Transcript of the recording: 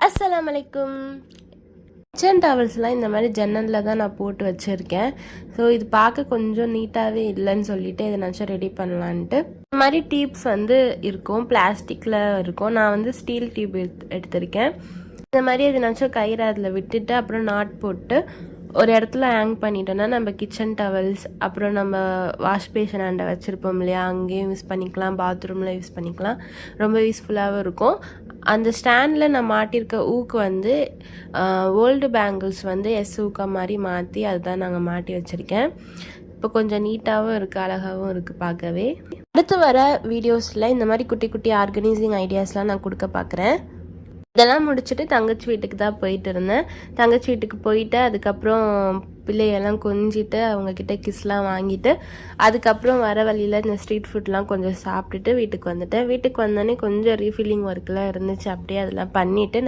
அஸ்ஸலாமு அலைக்கும். கிச்சன் டவல்ஸ்லாம் இந்த மாதிரி ஜன்னலில் தான் நான் போட்டு வச்சுருக்கேன். ஸோ இது பார்க்க கொஞ்சம் நீட்டாகவே இல்லைன்னு சொல்லிட்டு எதனாச்சும் ரெடி பண்ணலான்ட்டு இந்த மாதிரி டியூப்ஸ் இருக்கும், பிளாஸ்டிக்கில் இருக்கும். நான் ஸ்டீல் டியூப் எடுத்திருக்கேன். இந்த மாதிரி எதனாச்சும் கயிறு அதில் விட்டுட்டு அப்புறம் நாட் போட்டு ஒரு இடத்துல ஹேங் பண்ணிட்டோன்னா நம்ம கிச்சன் டவல்ஸ் அப்புறம் நம்ம வாஷ் பேஷன் அண்டை வச்சுருப்போம் இல்லையா, அங்கேயும் யூஸ் பண்ணிக்கலாம், பாத்ரூமில் யூஸ் பண்ணிக்கலாம். ரொம்ப யூஸ்ஃபுல்லாகவும் இருக்கும். அந்த ஸ்டாண்டில் நான் மாட்டியிருக்க ஊக்கு ஓல்டு பேங்கிள்ஸ் எஸ் ஊக்கா மாதிரி மாற்றி அதுதான் நாங்கள் மாட்டி வச்சுருக்கேன். இப்போ கொஞ்சம் நீட்டாகவும் இருக்குது, அழகாகவும் இருக்குது பார்க்கவே. அடுத்து வர வீடியோஸில் இந்த மாதிரி குட்டி குட்டி ஆர்கனைசிங் ஐடியாஸ்லாம் நான் கொடுக்க பார்க்குறேன். இதெல்லாம் முடிச்சுட்டு தங்கச்சி வீட்டுக்கு தான் போயிட்டு இருந்தேன். தங்கச்சி வீட்டுக்கு போயிட்டு அதுக்கப்புறம் பிள்ளையெல்லாம் கொஞ்சிட்டு அவங்கக்கிட்ட கிஸ்லாம் வாங்கிட்டு அதுக்கப்புறம் வர வழியில் இந்த ஸ்ட்ரீட் ஃபுட்லாம் கொஞ்சம் சாப்பிட்டுட்டு வீட்டுக்கு வந்துட்டேன். வீட்டுக்கு வந்தோடனே கொஞ்சம் ரீஃபில்லிங் ஒர்க்கெலாம் இருந்துச்சு, அப்படியே அதெல்லாம் பண்ணிவிட்டு